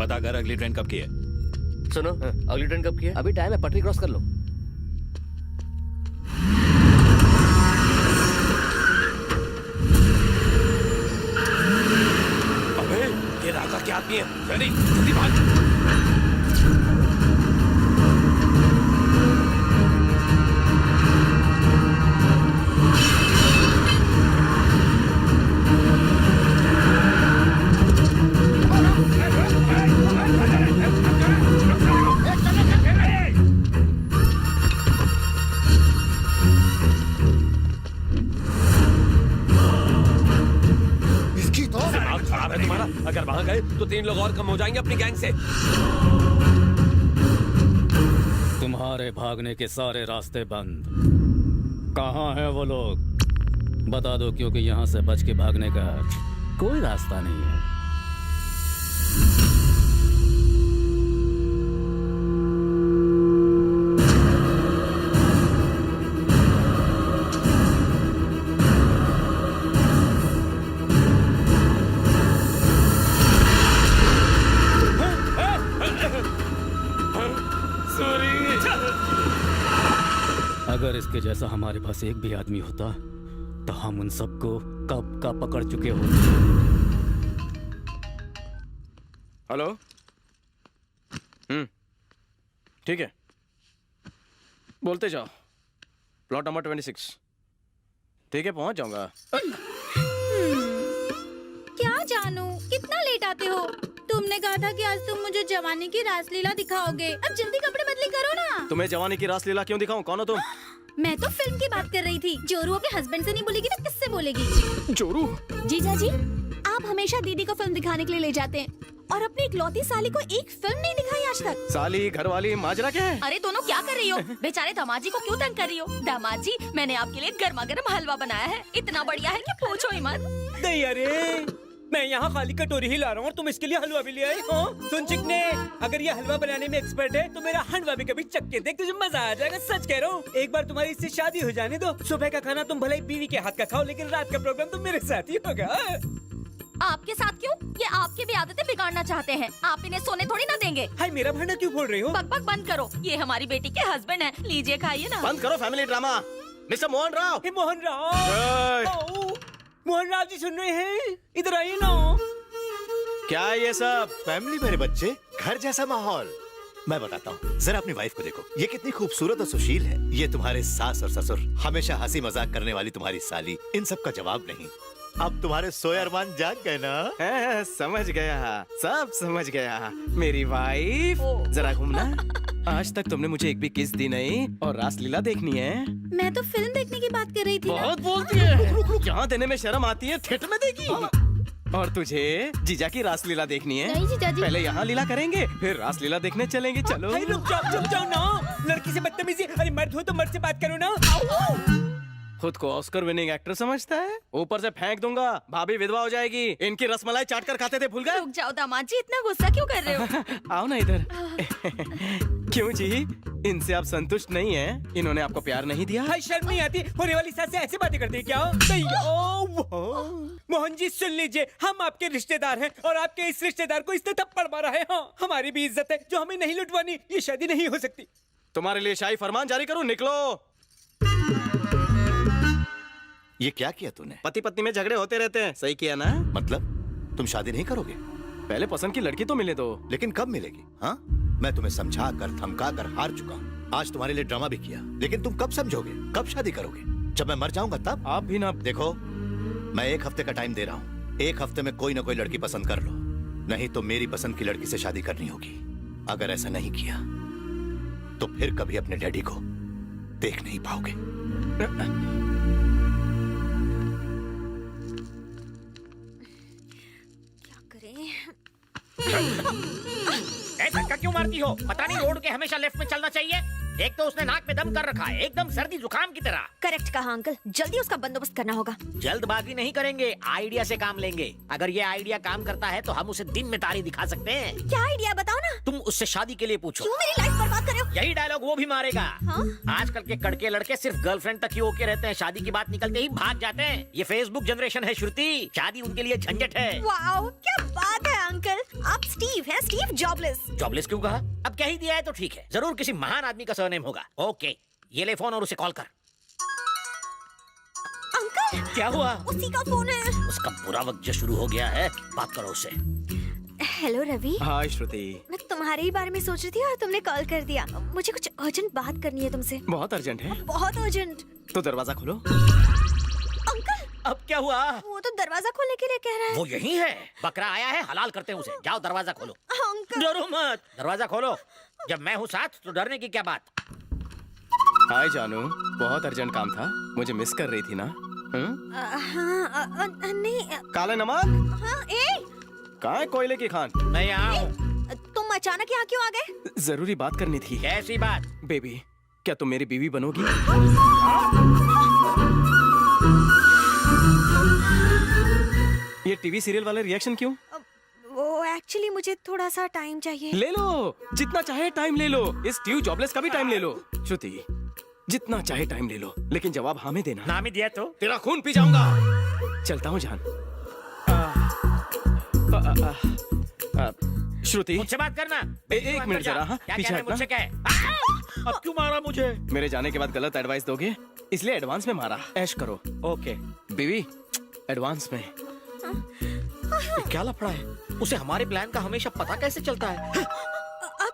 पता कर अगली ट्रेन कब की है। सुनो, अगली ट्रेन कब की है? अभी टाइम है, पटरी क्रॉस कर लो। अबे ये राका के आदमी है। जल्दी जल्दी भाग। अगर वहां गए तो 3 लोग और कम हो जाएंगे अपनी गैंग से। तुम्हारे भागने के सारे रास्ते बंद। कहाँ हैं वो लोग? बता दो, क्योंकि यहाँ से बच के भागने का कोई रास्ता नहीं है। अगर इसके जैसा हमारे पास एक भी आदमी होता तो हम उन सबको कब का पकड़ चुके होते। हेलो। ठीक है, बोलते जाओ। Plot number 26। ठीक है, पहुंच जाऊंगा। क्या जानू कितना लेट आते हो। तुमने कहा था कि आज तुम मुझे जवानी की रासलीला दिखाओगे। अब जल्दी कपड़े बदली करो ना। तुम्हें जवानी की रासलीला क्यों दिखाऊं? कौन हो तुम? मैं तो फिल्म की बात कर रही थी। जोरू अपने हस्बैंड से नहीं बोलेगी तो किससे बोलेगी? जोरू? जीजा जी, आप हमेशा दीदी को फिल्म दिखाने के लिए ले जाते हैं और अपनी इकलौती साली को एक फिल्म नहीं दिखाई आज तक। साली, घरवाली, माजरा क्या है? अरे दोनों क्या कर रही हो? बेचारे दामाजी को क्यों तंग कर रही हो? दामाजी, मैंने आपके लिए गर्मा गर्म हलवा बनाया है। इतना बढ़िया है कि पूछो ही मत। नहीं, अरे मैं यहाँ खाली कटोरी ही ला रहा हूँ और तुम इसके लिए हलवा भी ले आई हो। सुन चिकने, अगर ये हलवा बनाने में एक्सपर्ट है तो मेरा हलवा भी कभी चख के देख, तुझे मजा आ जाएगा। सच कह रहा हूँ। एक बार तुम्हारी इससे शादी हो जाने दो। सुबह का खाना तुम भले ही बीवी के हाथ का खाओ, लेकिन रात का प्रोग्राम तो मेरे साथ ही होगा। आपके साथ क्यों? ये आपकी भी आदतें बिगाड़ना चाहते हैं। आप इन्हें सोने थोड़ी ना देंगे। हाय, मेरा भांडा क्यों फोड़ रही हो? बकबक बंद करो। ये हमारी बेटी के हस्बैंड हैं। लीजिए, खाइए ना। बंद करो family drama. Mister Mohan Rao. Hey Mohan Rao. Mohan Rao ji सुन रहे हैं? इधर आइए ना। क्या ये सब? फैमिली मेरे बच्चे, घर जैसा माहौल। मैं बताता हूँ, जरा अपनी वाइफ को देखो। ये कितनी खूबसूरत और सुशील है। ये तुम्हारे सास और ससुर, हमेशा हंसी मजाक करने वाली तुम्हारी साली, इन सब का जवाब नहीं। अब तुम्हारे सोए अरमान जाग गए ना? समझ गया, सब समझ गया। मेरी वाइफ, जरा घूमना। आज तक तुमने मुझे एक भी किस दी नहीं और रासलीला देखनी है। मैं तो फिल्म देखने की बात कर रही थी। बहुत बोलती है। यहाँ देने में शर्म आती है, थिएटर में देगी। और तुझे जीजा की रासलीला देखनी है? नहीं जीजा जी। पहले यहाँ लीला करेंगे, फिर रासलीला देखने चलेंगे। चलो। हाय, रुक जाओ ना। लड़की से बदतमीजी। अरे मर्द हो तो मर्द से बात करो ना। खुद को ऑस्कर विनिंग एक्टर समझता है? ऊपर से फेंक दूंगा, भाभी विधवा हो जाएगी। इनकी रसमलाई चाट कर खाते थे, भूल गए? रुक जाओ दामाजी, इतना गुस्सा क्यों कर रहे हो? आओ ना इधर। क्यों जी, इनसे आप संतुष्ट नहीं हैं? इन्होंने आपको प्यार नहीं दिया? हाय, शर्म नहीं आती? होने वाली सास से ऐसे बातें करती है क्या? नहीं। मोहन जी सुन लीजिए, हम आपके रिश्तेदार हैं और आपके इस रिश्तेदार को इसने थप्पड़ मारा है। हाँ, हमारी भी इज्जत है जो हमें नहीं लुटवानी। ये शादी नहीं हो सकती। तुम्हारे लिए शाही फरमान जारी करूं? निकलो। ये क्या किया तूने? पति पत्नी में झगड़े होते रहते हैं, सही किया ना? मतलब तुम शादी नहीं करोगे? पहले पसंद की लड़की तो मिले दो। लेकिन कब मिलेगी? हाँ, मैं तुम्हें समझा कर धमका कर हार चुका हूँ। आज तुम्हारे लिए ड्रामा भी किया, लेकिन तुम कब समझोगे? कब शादी करोगे? जब मैं मर जाऊंगा तब? आप भी ना। देखो, मैं 1 हफ्ते का टाइम दे रहा हूँ। 1 हफ्ते में कोई ना कोई लड़की पसंद कर लो, नहीं तो मेरी पसंद की लड़की से शादी करनी होगी। अगर ऐसा नहीं किया तो फिर कभी अपने डैडी को देख नहीं पाओगे। क्या करें? ऐसा क्यों मारती हो? पता नहीं रोड के हमेशा लेफ्ट में चलना चाहिए। एक तो उसने नाक में दम कर रखा है, एकदम सर्दी जुकाम की तरह। करेक्ट कहा अंकल, जल्दी उसका बंदोबस्त करना होगा। जल्दबाजी नहीं करेंगे, आइडिया से काम लेंगे। अगर ये आइडिया काम करता है तो हम उसे दिन में तारी दिखा सकते हैं। क्या आइडिया बताओ ना। तुम उससे शादी के लिए पूछो। क्यों मेरी लाइफ बर्बाद कर रहे हो? यही डायलॉग वो भी मारेगा। हाँ? आजकल के कड़के लड़के सिर्फ गर्लफ्रेंड तक ही ओके रहते हैं, शादी की बात निकलते ही भाग जाते हैं। ये फेसबुक जनरेशन है श्रुति, शादी उनके लिए झंझट है। वाओ, क्या बात है अंकल, आप स्टीव हैं, स्टीव जॉबलेस। जॉबलेस क्यों कहा? अब कह ही दिया है तो ठीक है, जरूर किसी महान आदमी का सरनेम होगा। ओके, ये ले फोन और उसे कॉल कर। अंकल, क्या हुआ? उसी का फोन है। उसका बुरा वक्त जो शुरू हो गया है, बात करो उससे। हेलो रवि। हाय श्रुति। मैं तुम्हारे ही बारे में सोच रही थी और तुमने कॉल कर दिया। मुझे कुछ अर्जेंट बात करनी है तुमसे। बहुत अर्जेंट है? बहुत अर्जेंट। तो दरवाजा खोलो। अंकल, अब क्या हुआ? वो तो दरवाजा खोलने के लिए कह रहा है। वो यही है, बकरा आया है, हलाल करते हैं उसे। जाओ दरवाजा खोलो। अंकल, डरो मत, दरवाजा खोलो। जब मैं हूँ साथ तो डरने की क्या बात। हाय जानू, बहुत अर्जेंट काम था, मुझे मिस कर रही थी ना? हाँ, नहीं। काला नमक हाँ, ए, कहाँ है कोयले की खान? मैं यहाँ हूँ। तुम अचानक यहाँ क्यों आ गए? जरूरी बात करनी थी। कैसी बात? बेबी, क्या तुम मेरी बीवी बनोगी? ये टीवी सीरियल वाले रिएक्शन क्यों? वो एक्चुअली मुझे थोड़ा सा टाइम चाहिए। ले लो, जितना चाहे टाइम ले लो। इस ट्यू जॉबलेस का भी टाइम ले लो। श्रुति, जितना चाहे टाइम ले लो, लेकिन जवाब हमें देना। नाम ही दिया तो। तेरा खून पी जाऊंगा। चलता हूँ जान। श्रुति, मुझसे बात करना। एक मिनट जरा। हाँ, क्या पीछे कहना है हटना। मुझसे? क्या है? अब क्यों मारा मुझे? मेरे जाने के बाद गलत एडवाइस दोगे, इसलिए एडवांस में मारा। ऐश करो। ओके। बीवी, एडवांस में। ये क्या लफड़ा है? उसे हमारे प्लान का हमेशा पता कैसे चलता है? अब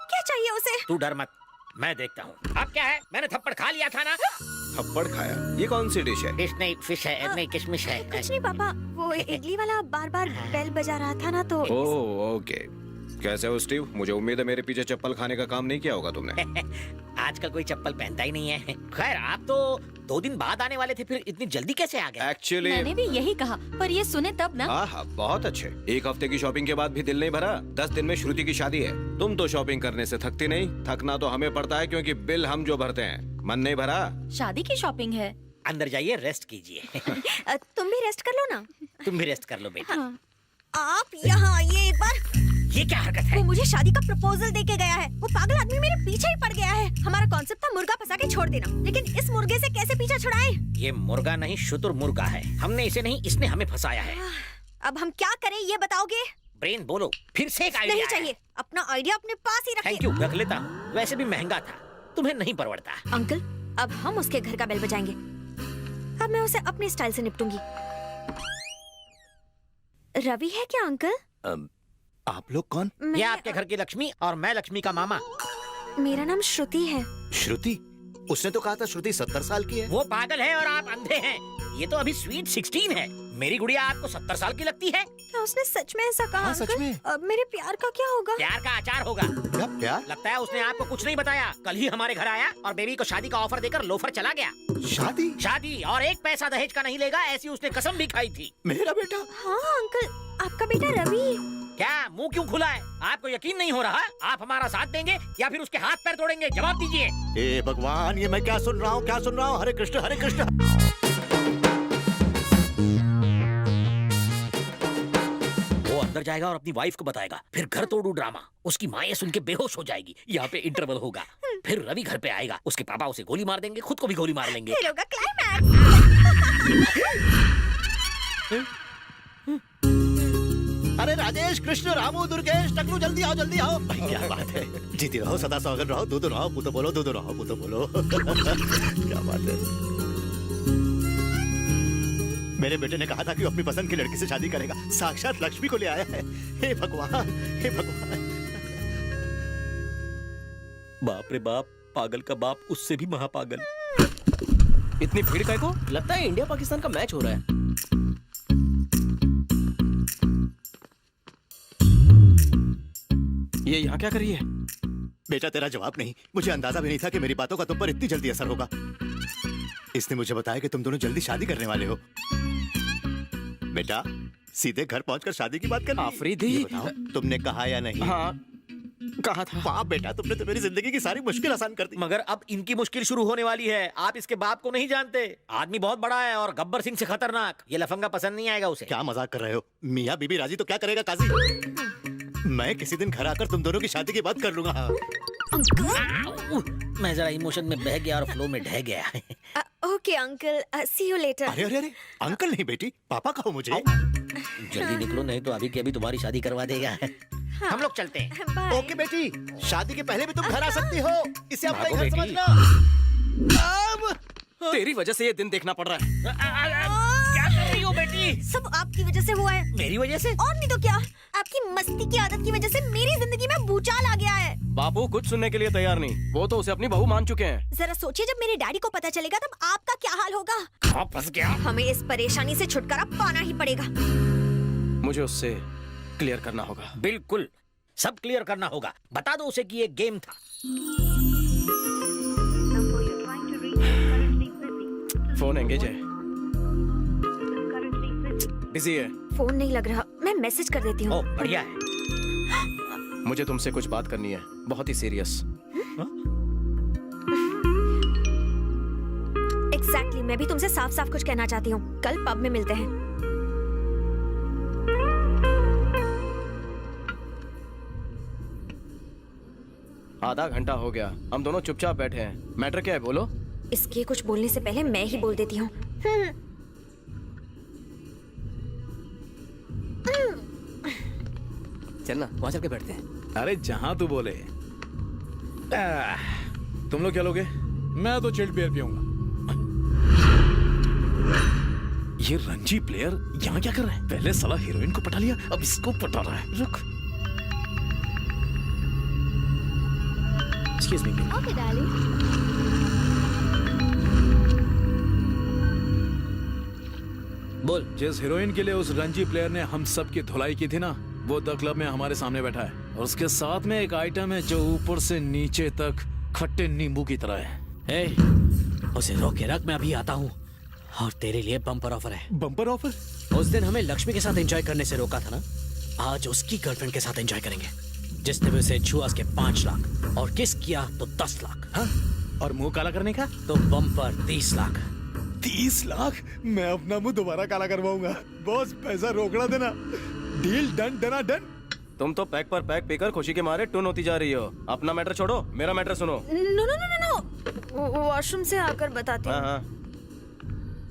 क्या चाहिए उसे? तू डर मत, मैं देखता हूँ। अब क्या है? मैंने थप्पड़ खा लिया था ना? थप्पड़ खाया? ये कौन सी डिश है? डिश नहीं, फिश है। नहीं, किशमिश है। कुछ नहीं पापा, वो इडली वाला बार बार बेल बजा रहा था ना तो। Oh okay. कैसे हो स्टीव? मुझे उम्मीद है मेरे पीछे चप्पल खाने का काम नहीं किया होगा तुमने। आजकल कोई चप्पल पहनता ही नहीं है। खैर, आप तो 2 दिन बाद आने वाले थे, फिर इतनी जल्दी कैसे आ गए? एक्चुअली मैंने भी यही कहा, पर ये सुने तब ना। हाँ, बहुत अच्छे। 1 हफ्ते की शॉपिंग के बाद भी दिल नहीं भरा। 10 दिन में श्रुति की शादी है। तुम तो शॉपिंग करने से थकती नहीं, थकना तो हमें पड़ता है क्योंकि बिल हम जो भरते हैं। मन नहीं भरा? शादी की शॉपिंग है। अंदर जाइए, रेस्ट कीजिए। तुम भी रेस्ट कर लो ना। तुम भी रेस्ट कर लो बेटा। आप यहाँ आइए एक बार। ये क्या हरकत है? वो मुझे शादी का प्रपोजल दे के गया है। वो पागल आदमी मेरे पीछे ही पड़ गया है। हमारा कॉन्सेप्ट था मुर्गा फंसा के छोड़ देना, लेकिन इस मुर्गे से कैसे पीछा छुड़ाएं? ये मुर्गा नहीं, शुतुर मुर्गा है। हमने इसे नहीं, इसने हमें फंसाया है। अब हम क्या करें ये बताओगे? ब्रेन बोलो, फिर से एक आइडिया नहीं है। चाहिए, अपना आइडिया अपने पास ही थैंक रखिए। यू, रख लेता हूँ। वैसे भी महंगा था, तुम्हें नहीं परवड़ता। अंकल, अब हम उसके घर का बेल बजाएंगे। अब मैं उसे अपने स्टाइल से निपटूंगी। रवि है क्या अंकल? आप लोग कौन? ये आपके घर की लक्ष्मी और मैं लक्ष्मी का मामा। मेरा नाम श्रुति है। श्रुति? उसने तो कहा था श्रुति 70 साल की है। वो पागल है और आप अंधे हैं। ये तो अभी स्वीट 16 है। मेरी गुड़िया आपको 70 साल की लगती है? क्या उसने सच में ऐसा कहा? हाँ, सच अंकल? में। अब मेरे प्यार का क्या होगा? प्यार का अचार होगा। क्या प्यार? लगता है उसने आपको कुछ नहीं बताया। कल ही हमारे घर आया और बेबी को शादी का ऑफर देकर लोफर चला गया। शादी? शादी, और 1 पैसा दहेज का नहीं लेगा, ऐसी उसने कसम भी खाई थी। मेरा बेटा? हाँ अंकल, आपका बेटा रवि। क्या मुंह क्यों खुला है? आपको यकीन नहीं हो रहा? आप हमारा साथ देंगे या फिर उसके हाथ पैर तोड़ेंगे? जवाब दीजिए। ए भगवान, ये मैं क्या सुन रहा हूँ, क्या सुन रहा हूँ? हरे कृष्ण हरे कृष्ण। वो अंदर जाएगा और अपनी वाइफ को बताएगा, फिर घर तोड़ू ड्रामा। उसकी माँ ये सुन के बेहोश हो जाएगी। यहाँ पे इंटरवल होगा। फिर रवि घर पे आएगा, उसके पापा उसे गोली मार देंगे, खुद को भी गोली मार लेंगे। फिर होगा क्लाइमैक्स। अरे राजेश, कृष्ण, रामू, दुर्गेश, टकलू, जल्दी आओ जल्दी आओ। क्या बात है, जीती रहो, सदा सौगन रहो, दूध रहो, पुतो बोलो, दूध रहो, पुतो बोलो। क्या बात है। मेरे बेटे ने कहा था कि वो अपनी पसंद की लड़की से शादी करेगा। साक्षात लक्ष्मी को ले आया है। हे भगवान, हे भगवान। बाप रे बाप, पागल का बाप उससे भी महापागल। इतनी भीड़ काय को? लगता है इंडिया पाकिस्तान का मैच हो रहा है। ये यहाँ क्या कर रही है? बेटा, तेरा जवाब नहीं। मुझे अंदाजा भी नहीं था कि मेरी बातों का तुम पर इतनी जल्दी असर होगा। इसने मुझे बताया कि तुम दोनों जल्दी शादी करने वाले हो। बेटा, सीधे घर पहुंचकर शादी की बात करनी। आफरीदी। ये बताओ, तुमने कहा या नहीं? हाँ, कहा था? वाह बेटा, तुमने तो मेरी जिंदगी की सारी मुश्किल आसान कर दी। मगर अब इनकी मुश्किल शुरू होने वाली है। आप इसके बाप को नहीं जानते। आदमी बहुत बड़ा है और गब्बर सिंह से खतरनाक। ये लफंगा पसंद नहीं आएगा उसे। क्या मजाक कर रहे हो? मियाँ बीबी राजी तो क्या करेगा काजी? मैं किसी दिन घर आकर तुम दोनों की शादी की बात कर लूंगा। हाँ। मैं जरा इमोशन में बह गया और फ्लो में ढह गया। Okay uncle, see you later. अरे अरे अरे, अंकल नहीं बेटी, पापा कहो मुझे। जल्दी निकलो नहीं तो अभी के अभी तुम्हारी शादी करवा देगा। हम लोग चलते हैं। बाय। ओके बेटी, शादी के पहले भी तुम घर आ सकती हो। इसे अपना भागो घर बेटी। समझना। तेरी वजह से ये दिन देखना पड़ रहा है। क्या कर रही हो बेटी? सब आपकी वजह से हुआ है। मेरी वजह से? और नहीं तो क्या, आपकी मस्ती की आदत की वजह से मेरी जिंदगी में भूचाल आ गया है। बापू कुछ सुनने के लिए तैयार नहीं। वो तो उसे अपनी बहू मान चुके हैं। जरा सोचिए, जब मेरे डैडी को पता चलेगा तब आपका क्या हाल होगा। कहाँ फंस गया? हमें इस परेशानी से छुटकारा पाना ही पड़ेगा। मुझे उससे क्लियर करना होगा। बिल्कुल, सब क्लियर करना होगा। बता दो उसे कि ये गेम था। फोन एंगेज है, बिजी है। फोन नहीं लग रहा, मैं मैसेज कर देती हूँ। ओ बढ़िया है। मुझे तुमसे कुछ बात करनी है, बहुत ही सीरियस। एग्जैक्टली, मैं भी तुमसे साफ साफ कुछ कहना चाहती हूँ। कल पब में मिलते हैं। आधा घंटा हो गया, हम दोनों चुपचाप बैठे हैं। मैटर क्या है बोलो? इसके कुछ बोलने से पहले मैं ही बोल देती हूँ। चलना वहां चल के बैठते हैं। अरे जहां तू बोले। तुम लोग क्या लोगे? मैं तो चिल्ड बियर पीऊंगा। ये रणजी प्लेयर यहाँ क्या कर रहा है? पहले साला हीरोइन को पटा लिया, अब इसको पटा रहा है। रुक। Excuse me. Okay darling. बोल। जिस हीरोइन के लिए उस रणजी प्लेयर ने हम सब की धुलाई की थी ना, वो द क्लब में हमारे सामने बैठा है और उसके साथ में एक आइटम है जो ऊपर से नीचे तक खट्टे नींबू की तरह है। उसे रोक के रख, मैं अभी आता हूँ। और तेरे लिए बम्पर ऑफर है। Bumper offer? उस दिन हमें लक्ष्मी के साथ एंजॉय करने से रोका था ना, आज उसकी गर्लफ्रेंड के साथ एंजॉय करेंगे। जिसने भी उसे छुआ उसके 5 लाख और किस किया तो 10 लाख। हाँ? और मुंह काला करने का? तो बम्पर 30 लाख। 30 लाख? मैं अपना मुंह दोबारा काला करवाऊंगा। बॉस पैसा रोकना देना। डील डन, डना डन। तुम तो पैक पर पैक पीकर खुशी के मारे टून होती जा रही हो। अपना मैटर छोड़ो, मेरा मैटर सुनो। No no no no no, washroom से आकर बताती हूँ। हाँ हाँ।